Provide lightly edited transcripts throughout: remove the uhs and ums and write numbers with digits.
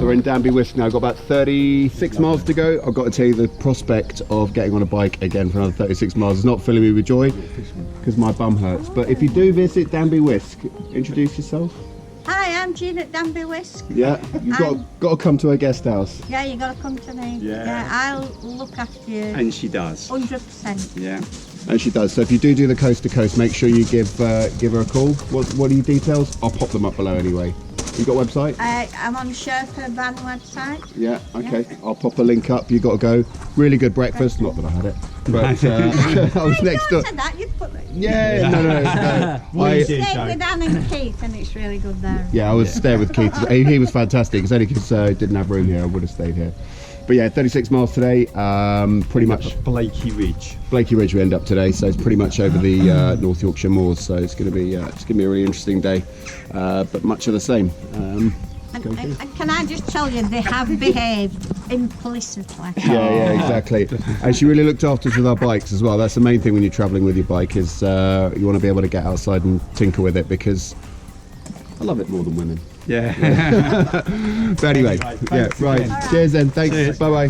So we're in Danby, Wiske now. I've got about 36 miles to go. I've got to tell you, the prospect of getting on a bike again for another 36 miles is not filling me with joy because my bum hurts. But if you do visit Danby, Wiske, introduce yourself. Hi, I'm Jean at Danby, Wiske. Yeah, you've got to come to our guest house. Yeah, you got to come to me. Yeah, I'll look after you. And she does. 100%. Yeah. And she does. So if you do the coast to coast, make sure you give her a call. What are your details? I'll pop them up below anyway. You got a website? I'm on Sherpa Van website. Yeah, okay. Yeah. I'll pop a link up. You got to go. Really good breakfast. Not that I had it, but I was next door. Said that, you'd put it. Yeah, no. I stayed with Anne and Keith, and it's really good there. Yeah, I was staying with Keith. He was fantastic. It's only because I didn't have room here. I would have stayed here. But yeah, 36 miles today. Pretty much Blakey Ridge. Blakey Ridge we end up today, so it's pretty much over the North Yorkshire Moors. So it's going to be a really interesting day, but much of the same. And can I just tell you, they have behaved implicitly. Yeah, exactly. And she really looked after us with our bikes as well. That's the main thing when you're travelling with your bike, is you want to be able to get outside and tinker with it, because I love it more than women. Yeah. But anyway, yeah, right. Right. Cheers then. Thanks. Cheers. Bye bye.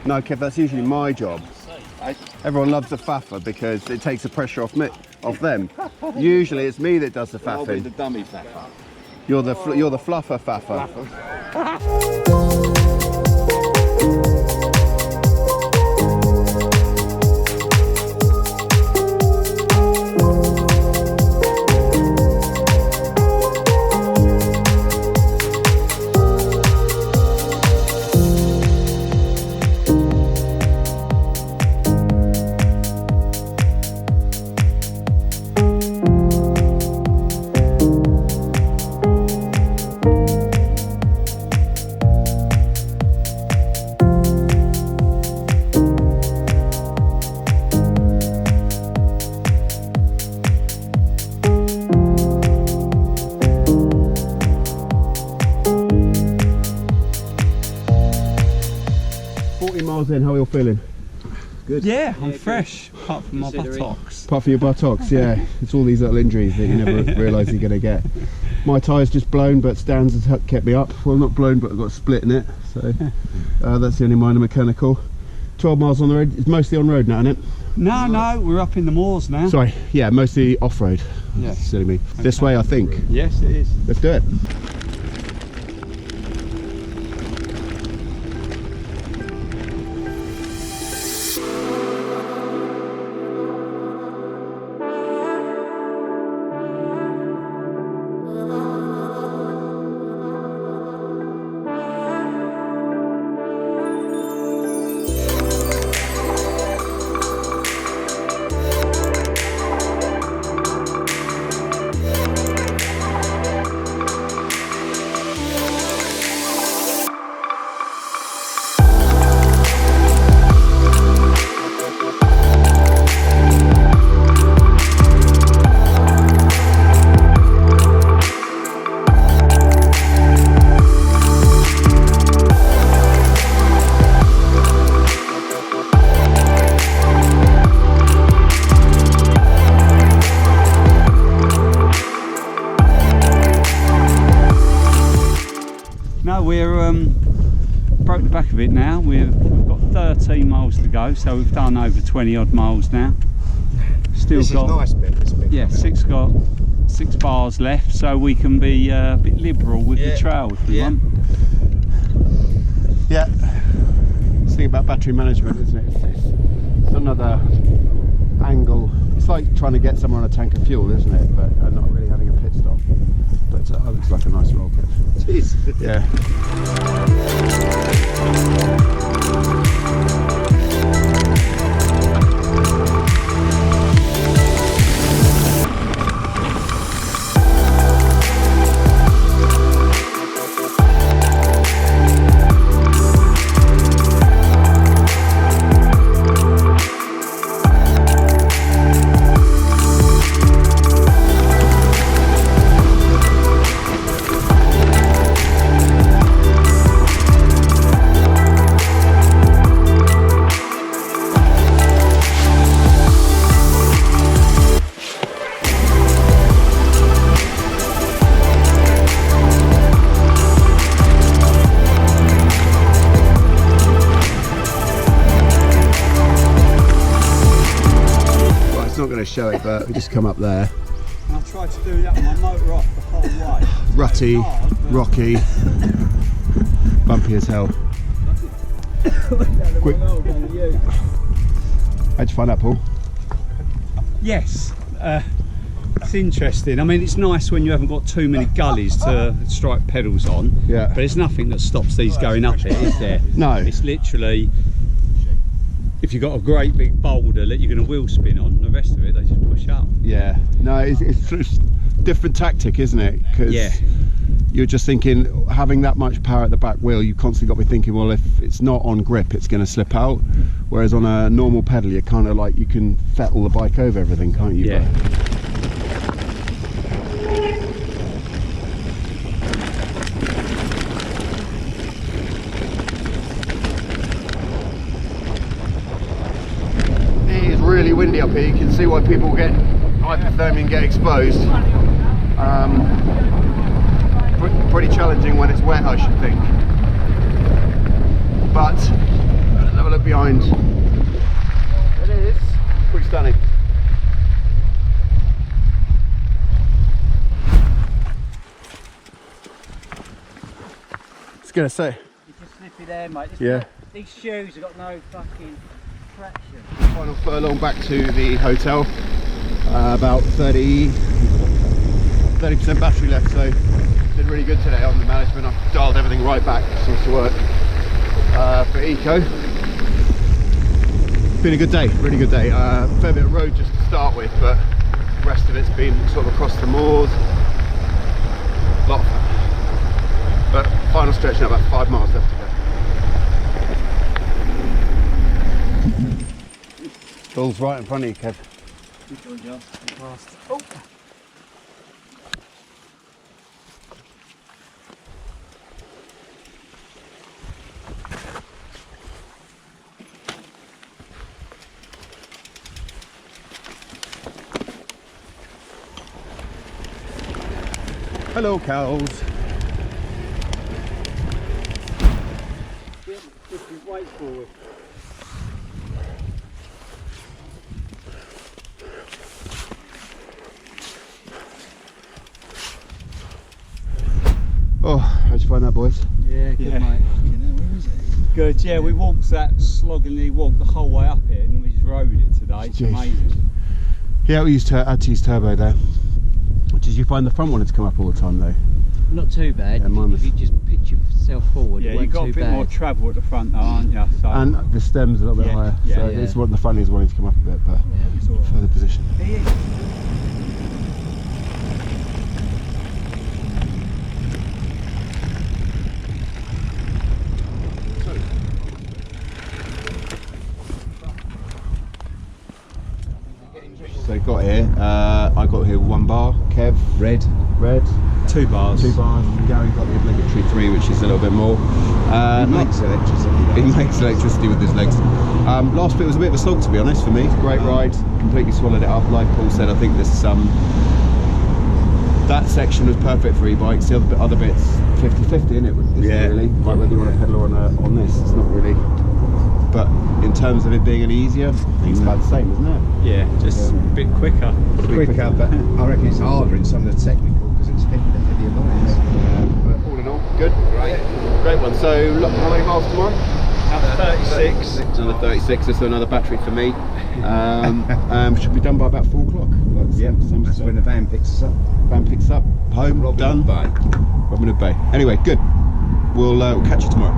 No, Kev, that's usually my job. Everyone loves the faffer because it takes the pressure off them. Usually it's me that does the faffing. I'll be the dummy faffer. You're the fluffer faffer. In, how are you all feeling? Good. Yeah, I'm fresh, apart from my buttocks. Apart from your buttocks, yeah. It's all these little injuries that you never realise you're going to get. My tyre's just blown, but Stan's has kept me up. Well, not blown, but I've got a split in it. So that's the only minor mechanical. 12 miles on the road. It's mostly on road now, isn't it? No, we're up in the moors now. Sorry, yeah, mostly off-road. Yeah. Silly me. Okay. This way, I think. Yes, it is. Let's do it. Broke the back of it now. We've got 13 miles to go, so we've done over 20 odd miles now. Still this got is nice bit, this bit. Yeah, six bars left, so we can be a bit liberal with the trail if we want. Yeah. It's the thing about battery management, isn't it? It's another angle. It's like trying to get somewhere on a tank of fuel, isn't it? But not really having a pit stop. But it looks like a nice roll kit. Jeez. Yeah. We just come up there. And I tried to do that on my motor off the whole way. Rutty, Hard, but rocky, bumpy as hell. Quick. How'd you find that, Paul? yes, it's interesting. I mean, it's nice when you haven't got too many gullies to strike pedals on. Yeah. But there's nothing that stops these going up it, is there? No. It's literally, if you've got a great big boulder that you're going to wheel spin on, the rest of it they just push up. Yeah. No, it's just different tactic, isn't it? Because Yeah. you're just thinking, having that much power at the back wheel, you constantly got to be thinking, well, if it's not on grip, it's going to slip out. Whereas on a normal pedal, you're kind of like, you can fettle the bike over everything, can't you? Yeah. It is really windy up here. You can see why people get hypothermia and get exposed. Pretty challenging when it's wet, I should think. But let's have a look behind. It is pretty stunning. I was gonna say. You just slip it there, mate. Yeah. These shoes have got no fucking traction. Final furlong back to the hotel. About 30% battery left, so did really good today on the management. I've dialed everything right back, seems to work for eco. Been a good day, really good day. Fair bit of road just to start with, but the rest of it's been sort of across the moors. Lot of fun. But final stretch now, about 5 miles left to go. Bill's right in front of you, Kev. Oh. Hello, cows. Wait for it. Oh, how'd you find that, boys? Yeah, good Yeah. mate. Where is it? Good, yeah, we walked that sloggingly walked the whole way up it and we just rode it today. It's Jeez. amazing. Yeah, we had to use turbo there. Did you find the front wanted to come up all the time though? Not too bad. Yeah, mine If you just pitch yourself forward, Yeah, it you've won't got a too bit bad. more travel at the front though, aren't you? So And the stem's a little bit Yeah, higher, yeah, so yeah. it's what the front is wanting to come up a bit, but it's all right. further position. So got here, I got here 1 bar, Kev, red, 2 bars. 2 bars, Gary got the obligatory 3, which is a little bit more. It makes electricity. It makes electricity with his legs. Last bit was a bit of a slog, to be honest, for me. Great ride, completely swallowed it up. Like Paul said, I think this that section was perfect for e-bikes. The other bits 50-50, isn't it? Yeah. Really, like whether you want to pedal or on this, it's not really. But in terms of it being any easier, I think it's about the same, isn't it? Yeah, just a bit quicker. Quicker, but I reckon it's harder in some of the technical because it's heavier lines. But all in all, good. Great one. So, look, how many miles tomorrow? Another 36. Another 36. This is another battery for me. Should be done by about 4 o'clock. Yeah, that's when the van picks us up. Van picks up, home, done. Robin Hood Bay. Anyway, good. We'll catch you tomorrow.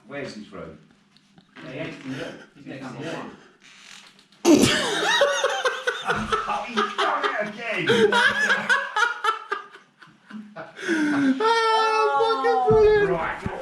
Where's this road? Oh, fucking brilliant! Right.